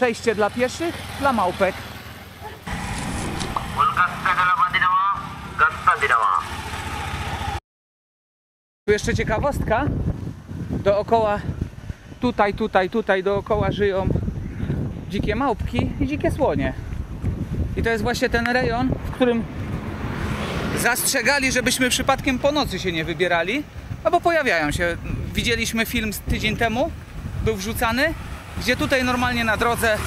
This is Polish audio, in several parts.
Przejście dla pieszych, dla małpek. Tu jeszcze ciekawostka. Dookoła, tutaj dookoła żyją dzikie małpki i dzikie słonie. I to jest właśnie ten rejon, w którym zastrzegali, żebyśmy przypadkiem po nocy się nie wybierali, no bo pojawiają się. Widzieliśmy film tydzień temu, był wrzucany, gdzie tutaj normalnie na drodze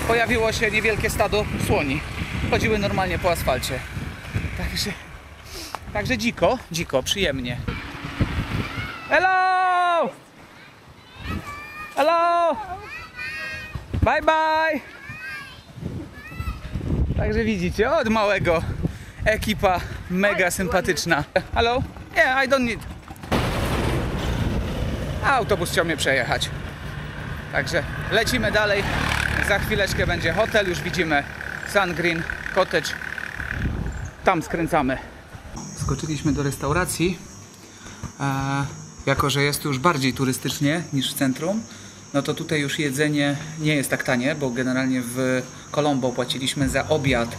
pojawiło się niewielkie stado słoni. Chodziły normalnie po asfalcie. Także dziko, przyjemnie. Hello! Hello! Bye bye! Także widzicie, od małego ekipa mega sympatyczna. Hello? Yeah, I don't need. Autobus chciał mnie przejechać. Także lecimy dalej. Za chwileczkę będzie hotel. Już widzimy Sun Green Cottage. Tam skręcamy. Skoczyliśmy do restauracji. Jako że jest tu już bardziej turystycznie niż w centrum, no to tutaj już jedzenie nie jest tak tanie, bo generalnie w Colombo płaciliśmy za obiad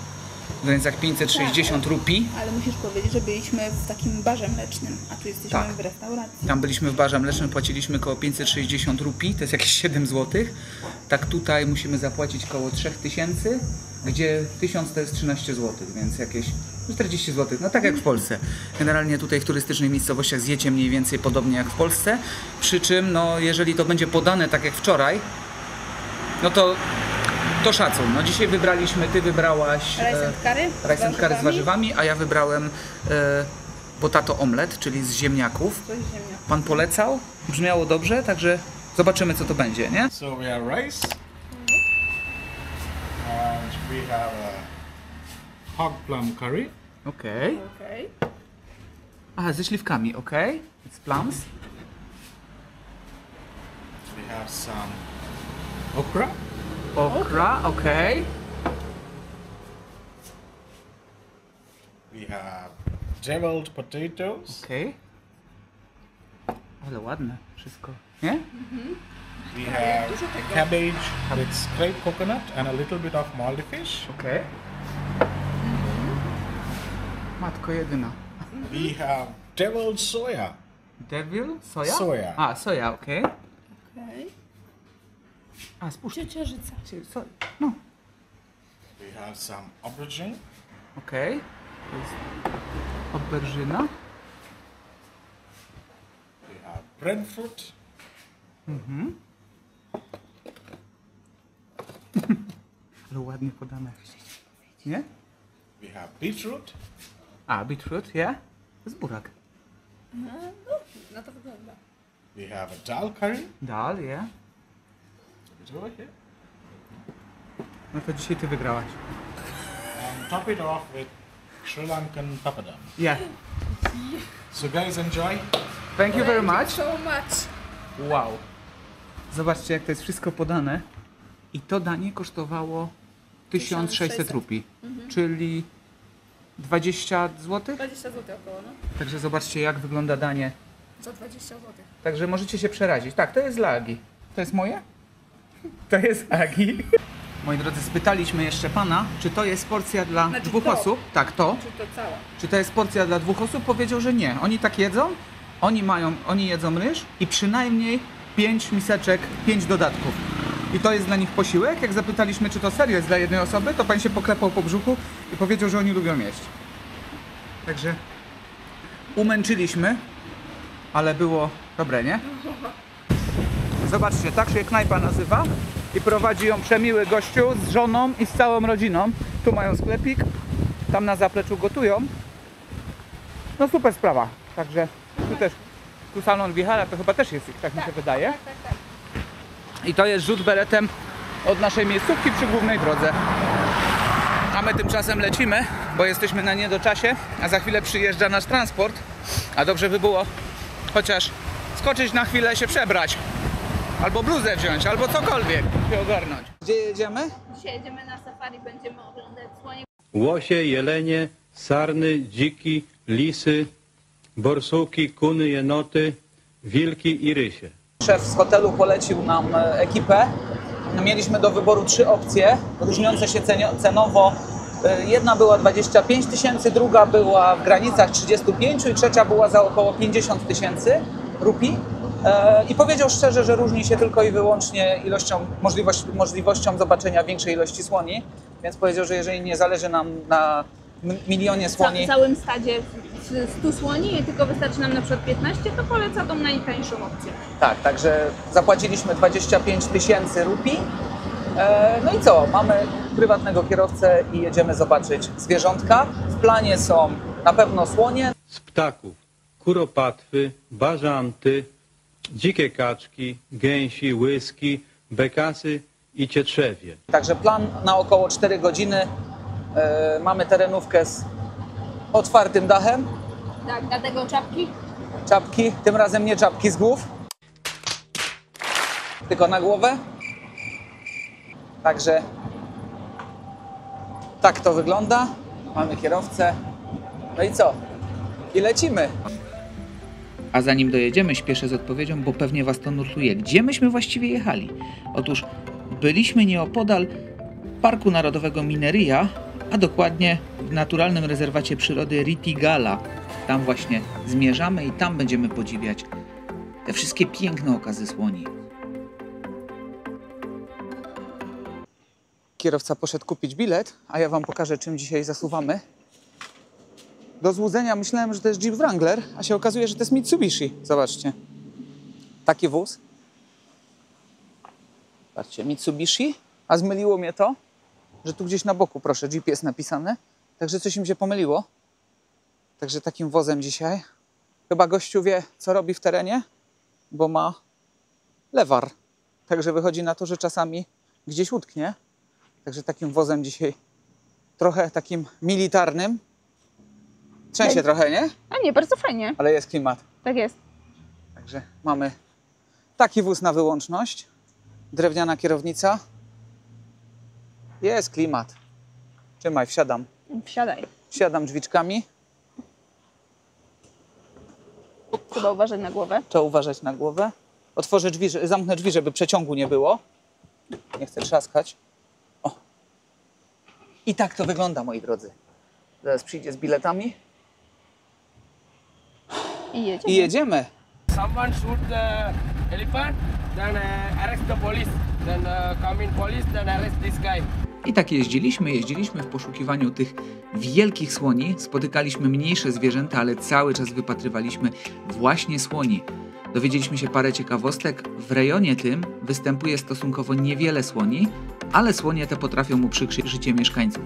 w granicach 560 rupii. Ale musisz powiedzieć, że byliśmy w takim barze mlecznym, a tu jesteśmy w restauracji. Tam byliśmy w barze mlecznym, płaciliśmy około 560 rupii, to jest jakieś 7 zł. Tak tutaj musimy zapłacić około 3000, gdzie 1000 to jest 13 zł, więc jakieś 40 zł, no tak jak w Polsce. Generalnie tutaj w turystycznych miejscowościach zjecie mniej więcej podobnie jak w Polsce, przy czym no jeżeli to będzie podane tak jak wczoraj, no to szacun. No dzisiaj wybraliśmy, ty wybrałaś rice and curry z warzywami, a ja wybrałem potato omelet, czyli z ziemniaków. Pan polecał, brzmiało dobrze, także zobaczymy co to będzie, nie? So we have rice and we have a hog plum curry. Okej. Aha, ze śliwkami, okej. It's plums. We have some okra. Okra, okej. We have deviled potatoes. Okej. Ale ładne wszystko, nie? We have cabbage with scraped coconut and a little bit of moldy fish. Okej. Matko jedyna. We have deviled soya. Devil? Soja? Soja. A, soja, okej. A, spójrz. Ciecierzyca. No, We have some aubergine. okej. To jest auberżyna. We have breadfruit. Ale ładnie podane. Nie? We have beetroot. A, beetroot, ja? To jest burak. No to wygląda. We have a dal curry. Dal, ja? It's over here. No to dzisiaj ty wygrałaś. And top it off with Sri Lankan papadum. Yeah. So guys, enjoy. Thank you very much. So much. Wow. Zobaczcie jak to jest wszystko podane. I to danie kosztowało 1600 rupii. Czyli 20 zł? 20 zł około, no. Także zobaczcie jak wygląda danie. Za 20 zł. Także możecie się przerazić. Tak, to jest dla Agi. To jest moje? To jest Agi. Moi drodzy, spytaliśmy jeszcze pana, czy to jest porcja dla Znaczy dwóch to. osób. Tak, to. Czy to cała? Czy to jest porcja dla dwóch osób? Powiedział, że nie. Oni tak jedzą, oni jedzą ryż i przynajmniej 5 miseczek, 5 dodatków. I to jest dla nich posiłek. Jak zapytaliśmy, czy to serio jest dla jednej osoby, to pan się poklepał po brzuchu i powiedział, że oni lubią jeść. Także umęczyliśmy, ale było dobre, nie? Zobaczcie, tak się knajpa nazywa i prowadzi ją przemiły gościu z żoną i z całą rodziną. Tu mają sklepik, tam na zapleczu gotują. No super sprawa, także tu salon Wichara to chyba też jest ich, tak mi się wydaje. Tak. I to jest rzut beretem od naszej miejscówki przy głównej drodze. A my tymczasem lecimy, bo jesteśmy na niedoczasie, a za chwilę przyjeżdża nasz transport. A dobrze by było chociaż skoczyć na chwilę, się przebrać. Albo bluzę wziąć, albo cokolwiek się ogarnąć. Gdzie jedziemy? Dzisiaj jedziemy na safari, będziemy oglądać słonie. Łosie, jelenie, sarny, dziki, lisy, borsuki, kuny, jenoty, wilki i rysie. Szef z hotelu polecił nam ekipę mieliśmy do wyboru 3 opcje, różniące się cenowo. Jedna była 25 tysięcy, druga była w granicach 35 i trzecia była za około 50 tysięcy rupii. I powiedział szczerze, że różni się tylko i wyłącznie możliwością zobaczenia większej ilości słoni. Więc powiedział, że jeżeli nie zależy nam na milionie słoni... W całym stadzie 100 słoni, tylko wystarczy nam na przykład 15, to poleca tą najtańszą opcję. Tak, także zapłaciliśmy 25 tysięcy rupii. No i co? Mamy prywatnego kierowcę i jedziemy zobaczyć zwierzątka. W planie są na pewno słonie. Z ptaków kuropatwy, bażanty, dzikie kaczki, gęsi, łyski, bekasy i cietrzewie. Także plan na około 4 godziny. Mamy terenówkę z otwartym dachem. Tak, dlatego czapki. Czapki, tym razem nie czapki z głów, tylko na głowę. Także tak to wygląda. Mamy kierowcę. No i co? I lecimy. A zanim dojedziemy, śpieszę z odpowiedzią, bo pewnie Was to nurtuje. Gdzie myśmy właściwie jechali? Otóż byliśmy nieopodal Parku Narodowego Mineria, a dokładnie w naturalnym rezerwacie przyrody Ritigala. Tam właśnie zmierzamy i tam będziemy podziwiać te wszystkie piękne okazy słoni. Kierowca poszedł kupić bilet, a ja Wam pokażę, czym dzisiaj zasuwamy. Do złudzenia myślałem, że to jest Jeep Wrangler, a się okazuje, że to jest Mitsubishi. Zobaczcie. Taki wóz. Patrzcie, Mitsubishi. A zmyliło mnie to, że tu gdzieś na boku, proszę, Jeep jest napisane. Także coś im się pomyliło. Także takim wozem dzisiaj. Chyba gościu wie, co robi w terenie, bo ma lewar. Także wychodzi na to, że czasami gdzieś utknie. Także takim wozem dzisiaj trochę takim militarnym. Trzęsie trochę, nie? A nie, bardzo fajnie. Ale jest klimat. Tak jest. Także mamy taki wóz na wyłączność. Drewniana kierownica. Jest klimat. Trzymaj, wsiadam. Wsiadaj. Wsiadam drzwiczkami. Trzeba uważać na głowę. Trzeba uważać na głowę. Otworzę drzwi, zamknę drzwi, żeby przeciągu nie było. Nie chcę trzaskać. O. I tak to wygląda, moi drodzy. Zaraz przyjdzie z biletami. I jedziemy. I jedziemy. Someone shoot the elephant, then arrest the police, then come in police, then arrest this guy. I tak jeździliśmy w poszukiwaniu tych wielkich słoni. Spotykaliśmy mniejsze zwierzęta, ale cały czas wypatrywaliśmy właśnie słoni. Dowiedzieliśmy się parę ciekawostek. W rejonie tym występuje stosunkowo niewiele słoni, ale słonie te potrafią uprzykrzyć życie mieszkańców.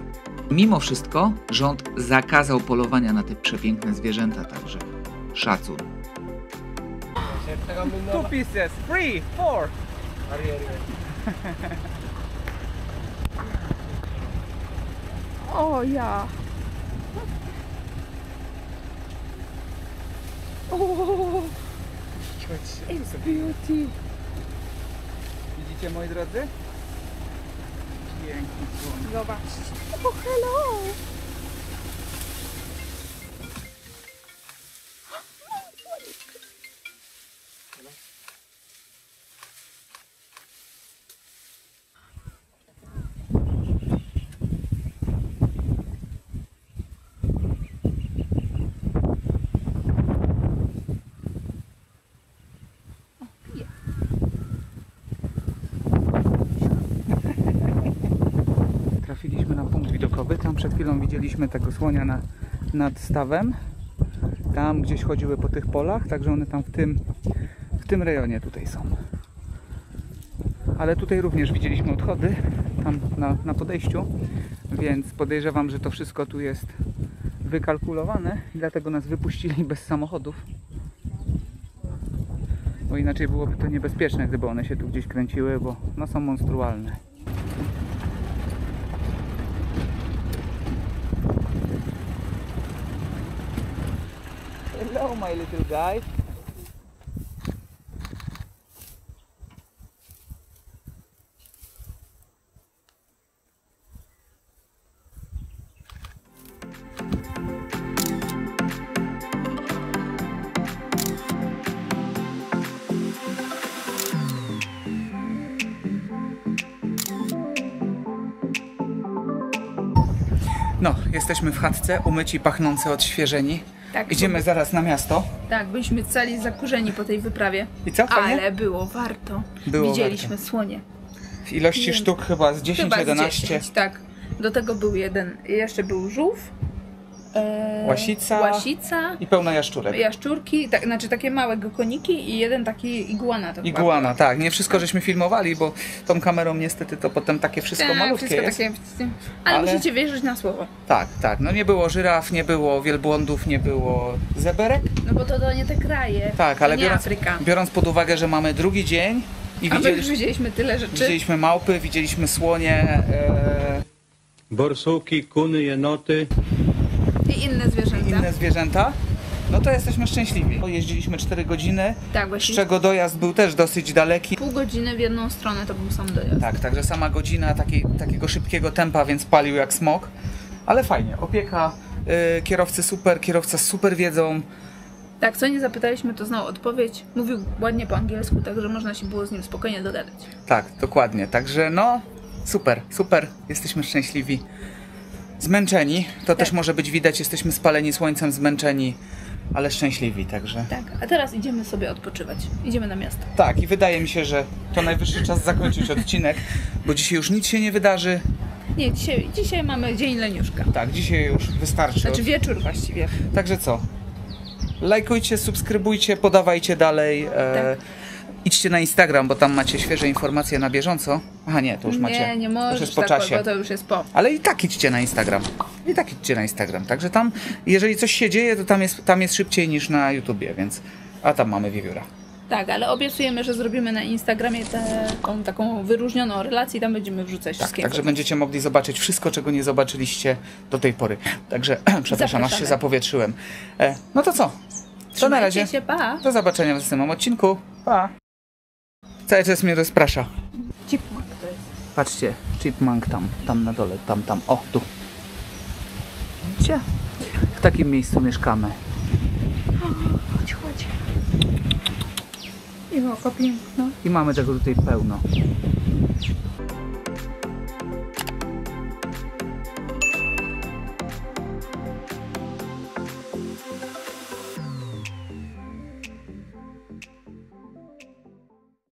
Mimo wszystko rząd zakazał polowania na te przepiękne zwierzęta, także szacun. 2 pieces, 3, 4. O ja. O, it's beauty. Widzicie, moi drodzy? Piękny słoń. Zobacz. O, hello. Trafiliśmy na punkt widokowy. Tam przed chwilą widzieliśmy tego słonia nad stawem. Tam gdzieś chodziły po tych polach, także one tam w tym rejonie tutaj są. Ale tutaj również widzieliśmy odchody, tam na podejściu, więc podejrzewam, że to wszystko tu jest wykalkulowane i dlatego nas wypuścili bez samochodów. Bo inaczej byłoby to niebezpieczne, gdyby one się tu gdzieś kręciły, bo no są monstrualne. Hello, my little guy. No, jesteśmy w chatce, umyci, pachnący, odświeżeni. Tak, Idziemy zaraz na miasto. Tak, byliśmy cali zakurzeni po tej wyprawie. I co, fajnie? Ale było warto. Było Widzieliśmy słonie. W ilości Więc- sztuk chyba z 10, Chyba z 11. 10, tak. Do tego był jeden, jeszcze był żółw. Łasica. Łasica. I pełno jaszczurek. Jaszczurki, tak, znaczy takie małe gekoniki i jeden taki iguana. To chyba Iguana, tak. Nie wszystko żeśmy filmowali, bo tą kamerą niestety to potem takie wszystko Tak, malutkie wszystko jest. takie. Ale Ale- musicie wierzyć na słowo. Tak, tak. No nie było żyraf, nie było wielbłądów, nie było zeberek. No bo to nie te kraje. Tak, to ale nie biorąc, Afryka. biorąc pod uwagę, że mamy drugi dzień i A my już widzieliśmy, widzieliśmy tyle rzeczy. widzieliśmy małpy, widzieliśmy słonie, Borsuki, kuny, jenoty, I inne zwierzęta. inne zwierzęta, no to jesteśmy szczęśliwi. Jeździliśmy 4 godziny, Tak, z właśnie. czego dojazd był też dosyć daleki. Pół godziny w jedną stronę to był sam dojazd. Tak, także sama godzina takiego szybkiego tempa, więc palił jak smok. Ale fajnie, opieka kierowcy super, kierowca z super wiedzą. Tak, co nie zapytaliśmy, to znał odpowiedź. Mówił ładnie po angielsku, także można się było z nim spokojnie dogadać. Tak, dokładnie. Także no, super, super. Jesteśmy szczęśliwi. Zmęczeni, to też może być widać, jesteśmy spaleni słońcem, zmęczeni, ale szczęśliwi, także. Tak, a teraz idziemy sobie odpoczywać. Idziemy na miasto. Tak, i wydaje mi się, że to najwyższy czas zakończyć odcinek, bo dzisiaj już nic się nie wydarzy. Nie, dzisiaj mamy dzień leniuszka. Tak, dzisiaj już wystarczy. Znaczy wieczór właściwie. Także co? Lajkujcie, subskrybujcie, podawajcie dalej. Tak. Idźcie na Instagram, bo tam macie świeże informacje na bieżąco. Aha, nie, to już macie. Nie to już możesz jest po tak, czasie. bo to już jest po. Ale i tak idźcie na Instagram. I tak idźcie na Instagram. Także tam, jeżeli coś się dzieje, to tam jest szybciej niż na YouTubie, więc. A tam mamy wiewióra. Tak, ale obiecujemy, że zrobimy na Instagramie tą taką wyróżnioną relację i tam będziemy wrzucać Tak, wszystkie także będziecie mogli zobaczyć wszystko, czego nie zobaczyliście do tej pory. Także, przepraszam, aż się Zapraszamy. zapowietrzyłem. No to co? To na razie. Trzymajcie się, pa! Do zobaczenia w następnym odcinku. Pa! Cały czas mnie rozprasza. Chipmunk to jest. Patrzcie, chipmunk tam na dole, tam, o, tu. Widzicie? W takim miejscu mieszkamy. Chodź, chodź. I oko piękno. I mamy tego tutaj pełno.